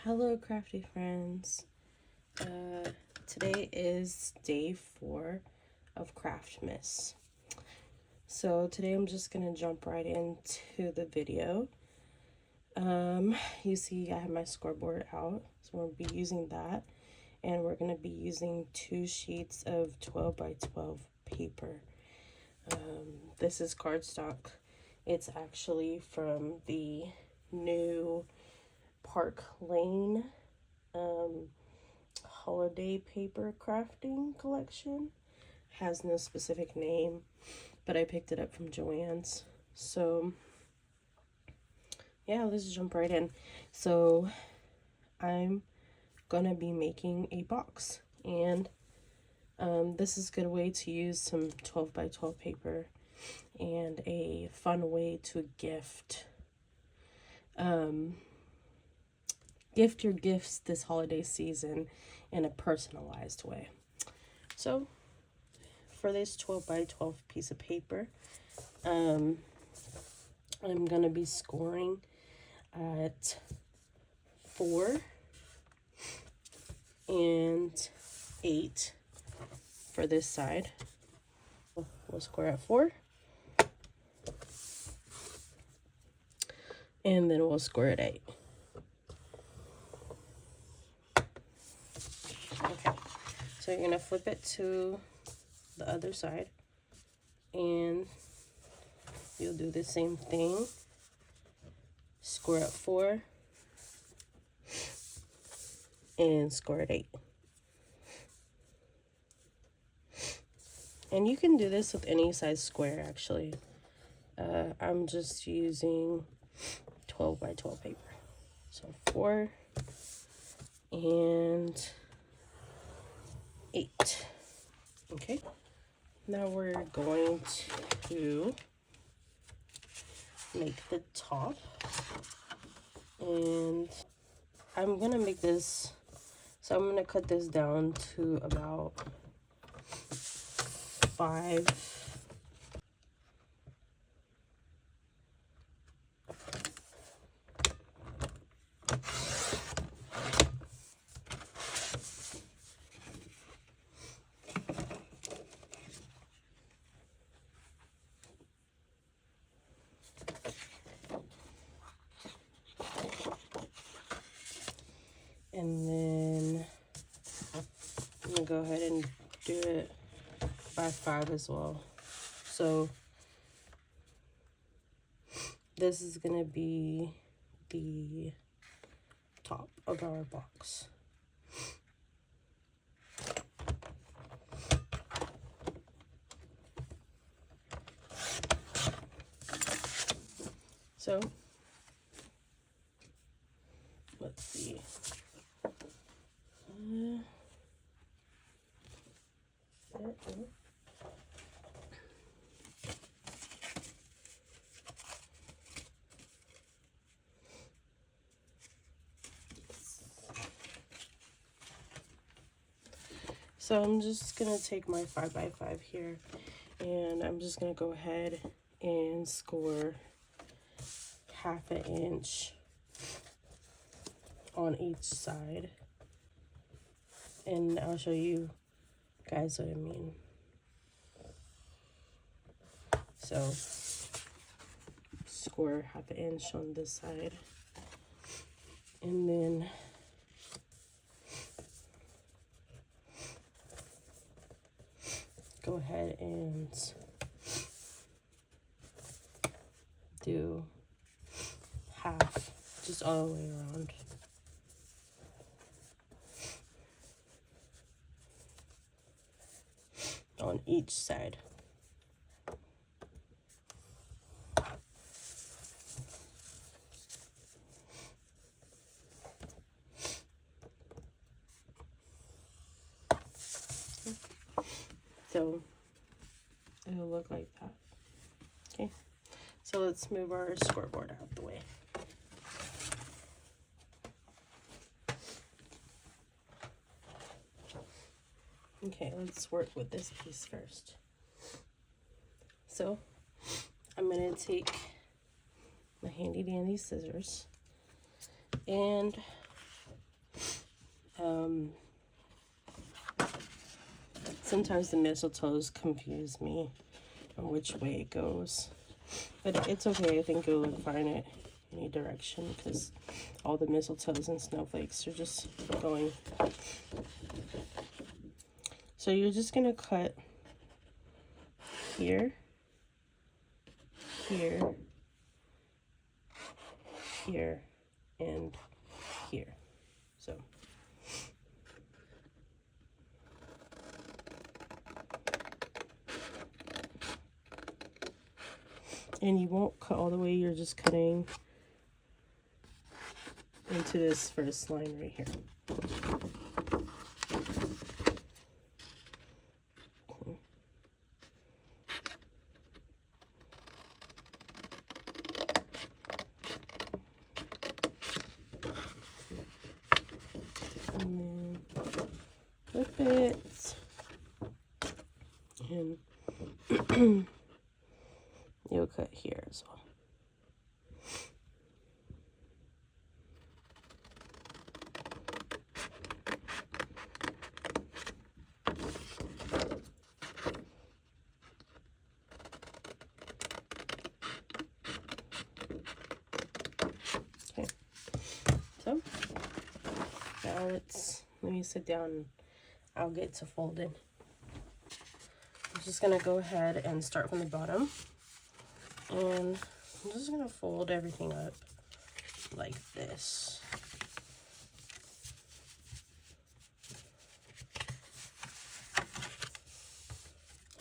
Hello crafty friends. Today is day 4 of Craftmas. So today I'm just gonna jump right into the video. You see I have my scoreboard out, so we'll be using that, and we're gonna be using 2 sheets of 12 by 12 paper. This is cardstock. It's actually from the new Park Lane holiday paper crafting collection. Has no specific name, but I picked it up from Joann's. So yeah, let's jump right in. So I'm gonna be making a box, and this is a good way to use some 12 by 12 paper and a fun way to gift your gifts this holiday season in a personalized way. So for this 12 by 12 piece of paper, I'm gonna be scoring at 4 and 8 for this side. We'll score at 4, and then we'll score at 8. Okay, so you're gonna flip it to the other side, and you'll do the same thing. Score at 4 and score at 8. And you can do this with any size square, actually. I'm just using 12 by 12 paper. So 4 and 8. Okay, now we're going to make the top, and I'm gonna make this, so I'm gonna cut this down to about 5. And then I'm gonna go ahead and do it by 5 as well. So this is gonna be the top of our box. So let's see. So I'm just gonna take my 5 by 5 here, and I'm just gonna go ahead and score 1/2 inch on each side, and I'll show you guys what I mean. So score 1/2 inch on this side, and then go ahead and do 1/2, just all the way around. On each side. So it'll look like that. Okay, so let's move our scoreboard out of the way. Okay, let's work with this piece first. So I'm gonna take my handy dandy scissors, and Sometimes the mistletoes confuse me on which way it goes. But it's okay. I think it'll look fine in any direction because all the mistletoes and snowflakes are just going. So you're just going to cut here, here, here, and here. So and you won't cut all the way, you're just cutting into this first line right here. And then flip it, and you'll cut here as well. Okay, so now let me sit down and I'll get to folding. I'm just gonna go ahead and start from the bottom, and I'm just gonna fold everything up like this.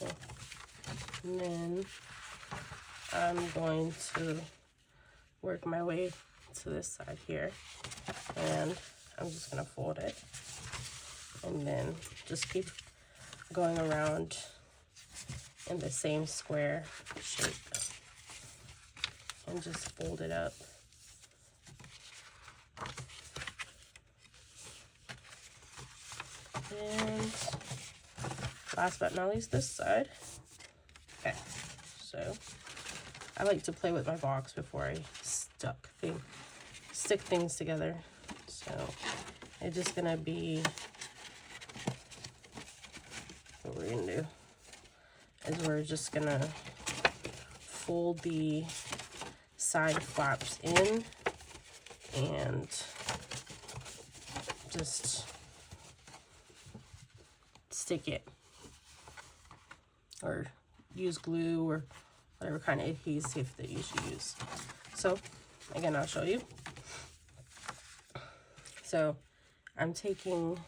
Okay. And then I'm going to work my way to this side here, and I'm just gonna fold it and then just keep going around in the same square shape and just fold it up. And last but not least, this side. Okay, so I like to play with my box before I stick things together. So it's just gonna be, what we're gonna do is we're just gonna fold the side flaps in and just stick it, or use glue or whatever kind of adhesive that you should use. So again, I'll show you. So I'm taking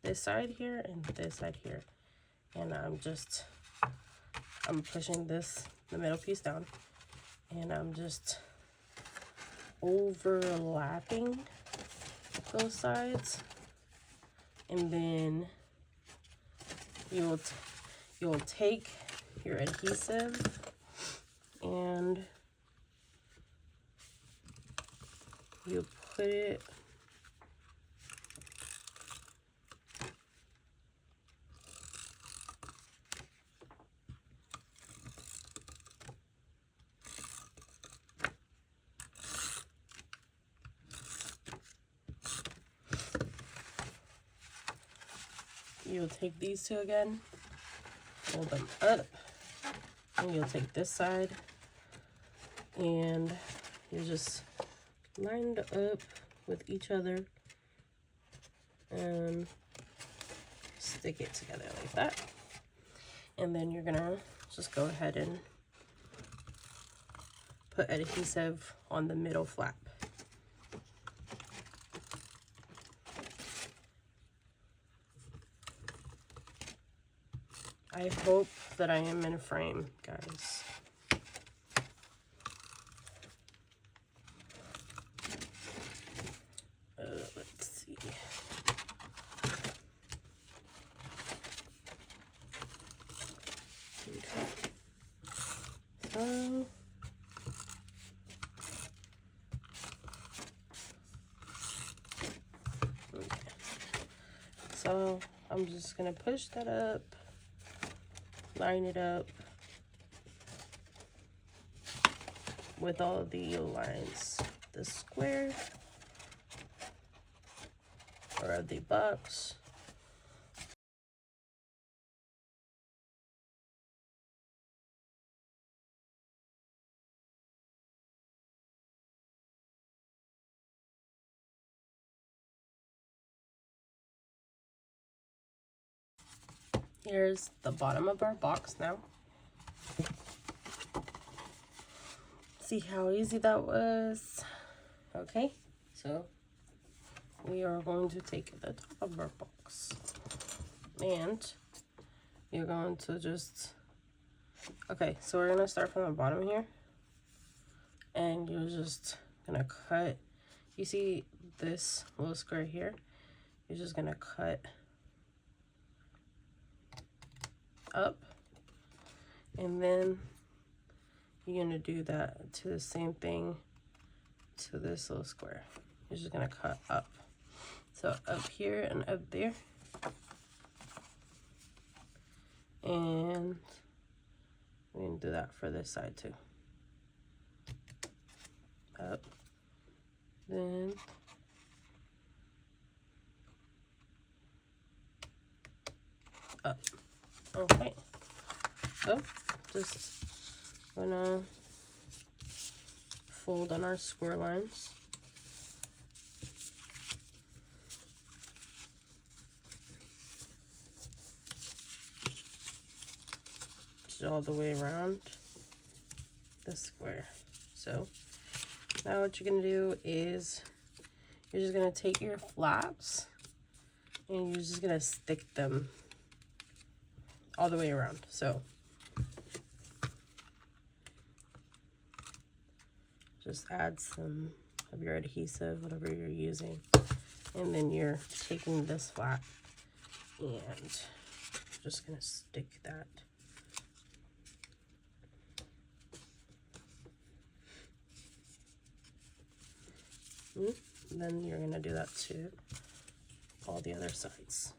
this side here and this side here, and I'm pushing the middle piece down, and I'm just overlapping those sides, and then you'll take your adhesive and you put it you'll take these two again, fold them up, and you'll take this side and you just line it up with each other and stick it together like that. And then you're gonna just go ahead and put adhesive on the middle flap. I hope that I am in a frame, guys. Let's see. Okay. So I'm just gonna push that up, line it up with all the lines, the square, or of the box. Here's the bottom of our box now. See how easy that was? Okay, so we are going to take the top of our box and you're going to just, okay, so we're gonna start from the bottom here and you're just gonna cut, you see this little square here? You're just gonna cut up, and then you're gonna do that to the same thing to this little square. You're just gonna cut up. So up here and up there. And we're gonna do that for this side too. Up, then up. Okay, so just gonna fold on our square lines. Just all the way around the square. So now what you're gonna do is you're just gonna take your flaps and you're just gonna stick them all the way around. So just add some of your adhesive, whatever you're using, and then you're taking this flap and just gonna stick that. And then you're gonna do that to all the other sides.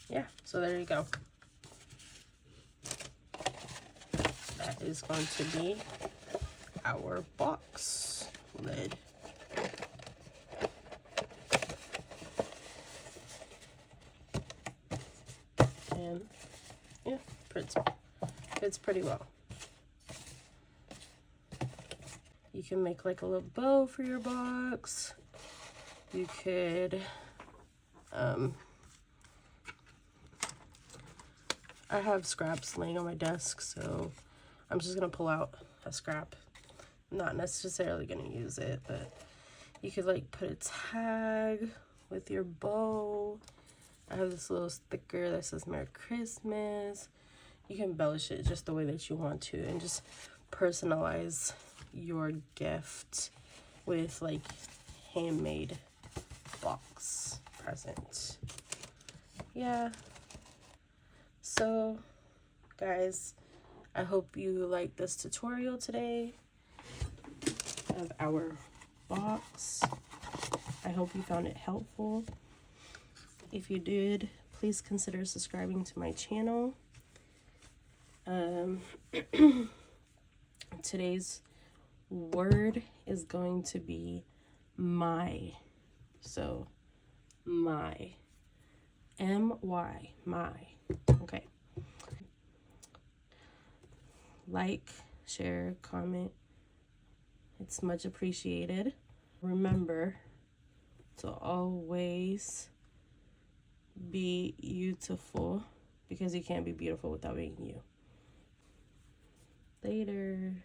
Yeah, so there you go. That is going to be our box lid. And yeah, fits pretty well. You can make like a little bow for your box. You could I have scraps laying on my desk, so I'm just gonna pull out a scrap. I'm not necessarily gonna use it, but you could like put a tag with your bow. I have this little sticker that says Merry Christmas. You can embellish it just the way that you want to and just personalize your gift with like handmade box present. Yeah. So guys, I hope you liked this tutorial today of our box. I hope you found it helpful. If you did, please consider subscribing to my channel. Today's word is going to be my. So my, M-Y, my. Okay. Like, share, comment. It's much appreciated. Remember to always be beautiful, because you can't be beautiful without being you. Later.